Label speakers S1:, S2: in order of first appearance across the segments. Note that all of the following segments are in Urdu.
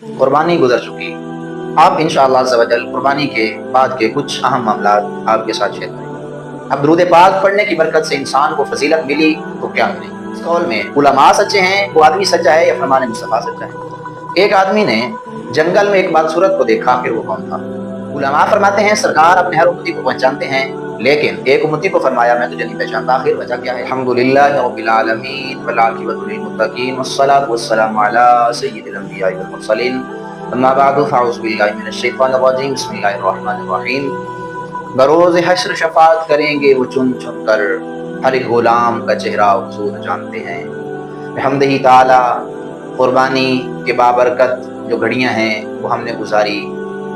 S1: قربانی گزر چکی، آپ انشاءاللہ عز و جل قربانی کے بعد کے کچھ اہم معاملات آپ کے ساتھ شیئر کریں۔ اب درود پاک پڑھنے کی برکت سے انسان کو فضیلت ملی تو کیا ملی؟ اس قول میں علماء سچے ہیں، وہ آدمی سچا ہے یا فرمان مصطفیٰ سچا ہے؟ ایک آدمی نے جنگل میں ایک بدصورت کو دیکھا، پھر وہ کون تھا؟ علماء فرماتے ہیں سرکار اپنے ہر امتی کو پہچانتے ہیں، لیکن ایک امتی کو فرمایا میں تجھے نہیں پہچانتا۔ آخر وجہ کیا ہے؟ الحمدللہ رب العالمین والعاقبۃ للمتقین والصلاۃ والسلام علی سید الانبیاء والمرسلین، اما بعد فاعوذ باللہ من الشیطان الرجیم، بسم اللہ الرحمن الرحیم۔ بروز حشر شفاعت کریں گے وہ چن چن کر، ہر ایک غلام کا چہرہ حضور جانتے ہیں۔ بحمدہ تعالی قربانی کے بابرکت جو گھڑیاں ہیں وہ ہم نے گزاری،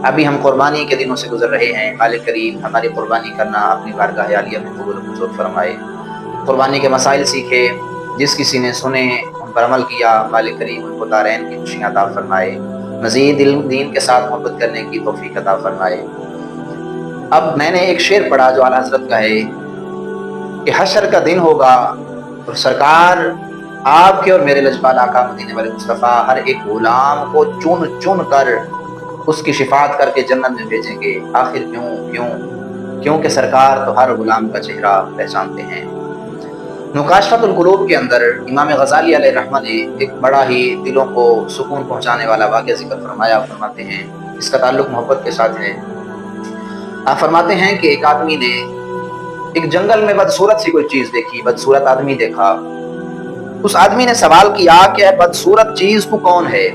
S1: ابھی ہم قربانی کے دنوں سے گزر رہے ہیں۔ مالک کریم ہماری قربانی کرنا اپنی بارگاہ عالیہ میں قبول و منظور فرمائے۔ قربانی کے مسائل سیکھے، جس کسی نے سنے ان پر عمل کیا، مالک کریم ان کو دارین کی خوشیاں عطا فرمائے، مزید علم دین کے ساتھ محبت کرنے کی توفیق عطا فرمائے۔ اب میں نے ایک شعر پڑھا جو اعلیٰ حضرت کا ہے کہ حشر کا دن ہوگا اور سرکار آپ کے اور میرے لجپال آقا مدینے والے مصطفیٰ ہر ایک غلام کو چن چن کر اس کی شفاعت کر کے جنت میں بھیجیں گے۔ آخر کیونکہ سرکار تو ہر غلام کا چہرہ پہچانتے ہیں۔ مکاشفۃ القلوب کے اندر امام غزالی علیہ رحمہ نے ایک بڑا ہی دلوں کو سکون پہنچانے والا واقعہ ذکر فرمایا۔ فرماتے ہیں اس کا تعلق محبت کے ساتھ ہے۔ آپ فرماتے ہیں کہ ایک آدمی نے ایک جنگل میں بدصورت سی کوئی چیز دیکھی، بدصورت آدمی دیکھا۔ اس آدمی نے سوال کیا کہ بدصورت چیز تو کون ہے؟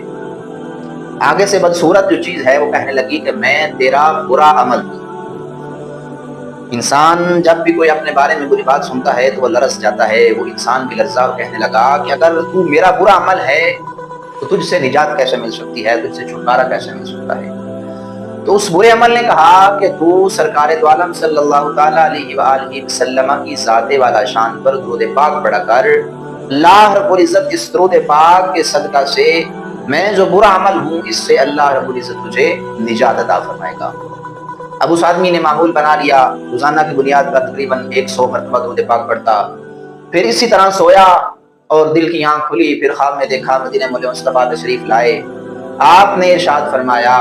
S1: آگے سے بدصورت جو چیز ہے وہ کہنے لگی کہ میں تیرا برا عمل ہوں۔ انسان جب بھی کوئی اپنے بارے میں بری بات سنتا ہے تو وہ لرز جاتا ہے، وہ انسان بھی لرزا اور کہنے لگا کہ اگر تو میرا برا عمل ہے تو تجھ سے نجات کیسے مل سکتی ہے، تجھ سے چھٹکارا کیسے مل سکتا ہے؟ تو اس برے عمل نے کہا کہ تو سرکار دو عالم صلی اللہ تعالیٰ علیہ وآلہ وسلم کی ذات والا شان پر درود پاک پڑھا کر، اللہ رب العزت اس درود پاک کے صدقہ سے میں جو برا عمل ہوں اس سے اللہ رب العزت تجھے نجات عطا فرمائے گا۔ اب اس آدمی نے معمول بنا لیا، روزانہ کی بنیاد پر تقریباً 100 مرتبہ درود پاک پڑھتا، پھر اسی طرح سویا اور دل کی آنکھ کھلی، پھر خواب میں دیکھا مدینہ مولوی مصطفیٰ تشریف لائے۔ آپ نے ارشاد فرمایا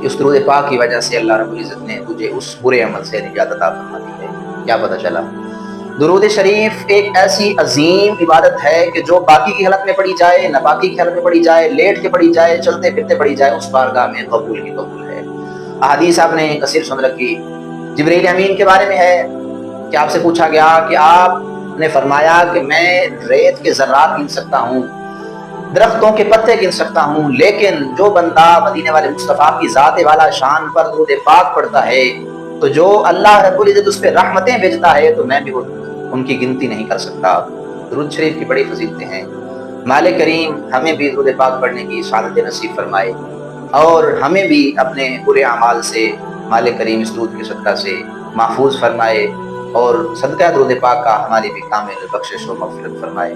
S1: کہ اس درود پاک کی وجہ سے اللہ رب العزت نے تجھے اس برے عمل سے نجات عطا فرما دی ہے۔ کیا پتہ چلا؟ درود شریف ایک ایسی عظیم عبادت ہے کہ جو باقی کی حالت میں پڑھی جائے، ناپاکی کی حالت میں پڑھی جائے، لیٹ کے پڑھی جائے، چلتے پھرتے پڑھی جائے، اس بارگاہ میں قبول ہی قبول ہے۔ احادیث آپ نے کثیر سن رکھی۔ جبریل امین کے بارے میں ہے کہ آپ سے پوچھا گیا کہ آپ نے فرمایا کہ میں ریت کے ذرات گن سکتا ہوں، درختوں کے پتے گن سکتا ہوں، لیکن جو بندہ مدینے والے مصطفیٰ کی ذات والا شان پر درود پاک پڑھتا ہے تو جو اللہ رب العزت اس پہ رحمتیں بھیجتا ہے تو میں بھی ان کی گنتی نہیں کر سکتا۔ درود شریف کی بڑی فضیلتیں ہیں۔ مالک کریم ہمیں بھی درود پاک پڑھنے کی سعادت نصیب فرمائے اور ہمیں بھی اپنے برے اعمال سے مالک کریم اس درود کے صدقہ سے محفوظ فرمائے اور صدقہ درود پاک کا ہماری بھی کامل بخشش و مغفرت فرمائے۔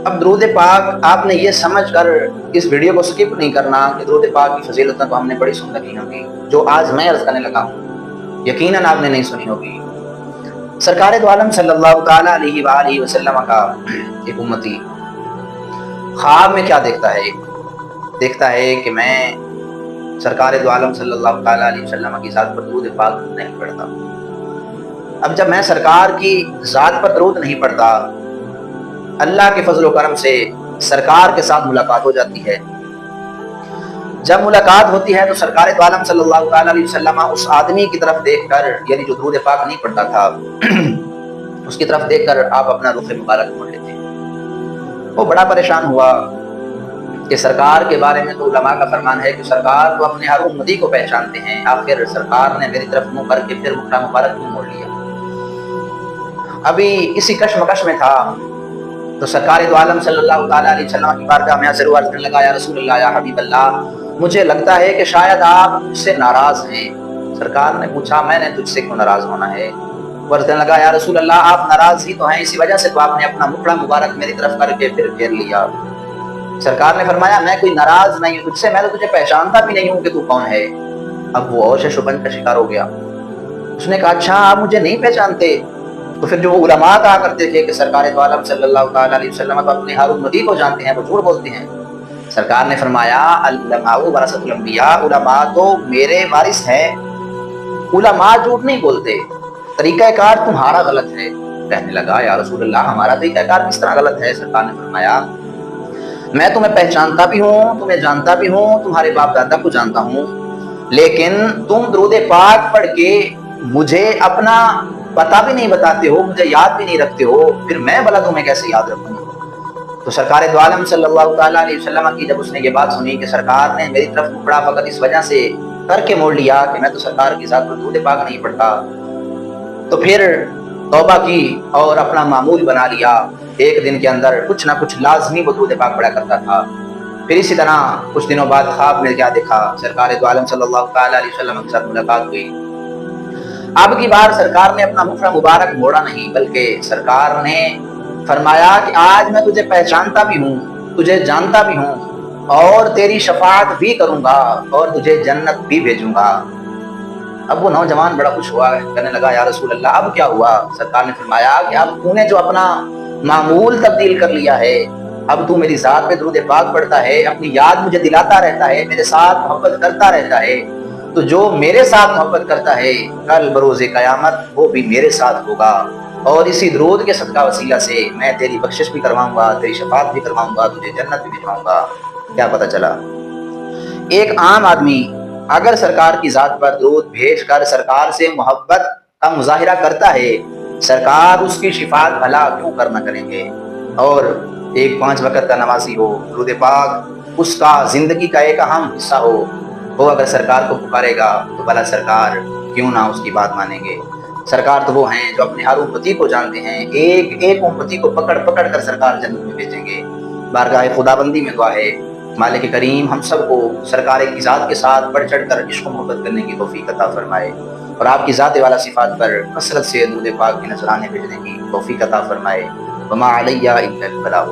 S1: اب درود پاک آپ نے یہ سمجھ کر اس ویڈیو کو سکپ نہیں کرنا کہ درود پاک کی فضیلتیں تو ہم نے بڑی سن رکھی ہوں گی، جو آج میں عرض کرنے لگا ہوں یقیناً آپ نے نہیں سنی ہوگی۔ سرکار دو عالم صلی اللہ تعالیٰ علیہ وآلہ وسلم کا ایک امتی خواب میں کیا دیکھتا ہے؟ دیکھتا ہے کہ میں سرکار دو عالم صلی اللہ تعالیٰ علیہ وسلم کی ذات پر درود پاک نہیں پڑھتا۔ اب جب میں سرکار کی ذات پر درود نہیں پڑھتا، اللہ کے فضل و کرم سے سرکار کے ساتھ ملاقات ہو جاتی ہے۔ جب ملاقات ہوتی ہے تو سرکار دو عالم صلی اللہ تعالیٰ علیہ وسلم اس آدمی کی طرف دیکھ کر، یعنی جو درود پاک نہیں پڑھتا تھا، اس کی طرف دیکھ کر آپ اپنا رخ مبارک موڑ لیتے ہیں۔ وہ بڑا پریشان ہوا کہ سرکار کے بارے میں تو علماء کا فرمان ہے کہ سرکار تو اپنے ہر امتی کو پہچانتے ہیں، آخر سرکار نے میری طرف منہ کر کے پھر مکھڑا مبارک کیوں موڑ لیا؟ ابھی اسی کشمکش میں تھا تو سرکار دو عالم صلی اللہ تعالیٰ علیہ وسلم کی بارگاہ میں حاضر ہوا، عرض کرنے لگا یا رسول اللہ، یا حبیب اللہ، مجھے لگتا ہے کہ شاید آپ مجھ سے ناراض ہیں۔ سرکار نے پوچھا میں نے تجھ سے کیوں ناراض ہونا ہے؟ وہ عرض کرنے لگا یا رسول اللہ، آپ ناراض ہی تو ہیں، اسی وجہ سے تو آپ نے اپنا مکھڑا مبارک میری طرف کر کے پھر گھیر لیا۔ سرکار نے فرمایا میں کوئی ناراض نہیں ہوں تجھ سے، میں تو تجھے پہچانتا بھی نہیں ہوں کہ تو کون ہے۔ اب وہ اور شبن کا شکار ہو گیا۔ اس نے کہا اچھا آپ مجھے نہیں پہچانتے؟ تو پھر جو وہ علماء کہا کرتے تھے کہ سرکار دو عالم صلی اللہ تعالیٰ علیہ وسلم تو اپنے ہر امتی کو جانتے ہیں، وہ جھوٹ بولتے ہیں۔ سرکار نے فرمایا العلماء ورثۃ الانبیاء، علماء تو میرے وارث ہیں، علماء جھوٹ نہیں بولتے، طریقہ کار تمہارا غلط ہے۔ کہنے لگا یا رسول اللہ ہمارا طریقہ کار کس طرح غلط ہے؟ سرکار نے فرمایا میں تمہیں پہچانتا بھی ہوں، تمہیں جانتا بھی ہوں، تمہارے باپ دادا کو جانتا ہوں، لیکن تم درود پاک پڑھ کے مجھے اپنا پتہ بھی نہیں بتاتے ہو، مجھے یاد بھی نہیں رکھتے ہو، پھر میں بھلا تمہیں کیسے یاد رکھوں؟ تو سرکار دو عالم صلی اللہ تعالیٰ علیہ وسلم کی جب اس نے یہ بات سنی کہ سرکار نے میری طرف ٹکڑا فقط اس وجہ سے کر کے موڑ لیا کہ میں تو سرکار کی ذات پر درود پاک نہیں پڑھتا، تو پھر توبہ کی اور اپنا معمول بنا لیا، ایک دن کے اندر کچھ نہ کچھ لازمی وہ درود پاک پڑھا کرتا تھا۔ پھر اسی طرح کچھ دنوں بعد خواب میں کیا دیکھا، سرکار دو عالم صلی اللہ تعالیٰ علیہ وسلم کے ساتھ ملاقات ہوئی۔ اب کی بار سرکار نے اپنا مکھ مبارک موڑا نہیں، بلکہ سرکار نے فرمایا کہ آج میں تجھے پہچانتا بھی ہوں، تجھے جانتا بھی ہوں، اور تیری شفاعت بھی کروں گا اور تجھے جنت بھی بھیجوں گا۔ اب وہ نوجوان بڑا خوش ہوا، کہنے لگا یا رسول اللہ اب کیا ہوا؟ سرکار نے فرمایا کہ اب تو نے جو اپنا معمول تبدیل کر لیا ہے، اب تو میری ذات پہ درود پاک پڑھتا ہے، اپنی یاد مجھے دلاتا رہتا ہے، میرے ساتھ محبت کرتا رہتا ہے، تو جو میرے ساتھ محبت کرتا ہے کل بروز قیامت وہ بھی میرے ساتھ ہوگا، اور اسی درود کے صدقہ وسیلہ سے میں تیری بخشش بھی کرواؤں گا، تیری شفاعت بھی کرواؤں گا، تجھے جنت بھی بھجواؤں گا۔ کیا پتہ چلا ایک عام آدمی اگر سرکار کی ذات پر درود بھیج کر سرکار سے محبت کا مظاہرہ کرتا ہے، سرکار اس کی شفاعت بھلا کیوں کرنا کریں گے؟ اور ایک 5 وقت کا نمازی ہو، درود پاک اس کا زندگی کا ایک اہم حصہ ہو، وہ اگر سرکار کو پکارے گا تو بھلا سرکار کیوں نہ اس کی بات مانیں گے؟ سرکار تو وہ ہیں جو اپنے ہر امتی کو جانتے ہیں، ایک ایک امتی کو پکڑ پکڑ کر سرکار جنت میں بھیجیں گے۔ بارگاہ خداوندی میں دعا ہے مالک کریم ہم سب کو سرکار کی ذات کے ساتھ بڑھ چڑھ کر عشق و محبت کرنے کی توفیق عطا فرمائے، اور آپ کی ذات والا صفات پر کثرت سے درود پاک کے نذرانے بھیجنے کی توفیق عطا فرمائے۔ وما علیہ الا البلاغ۔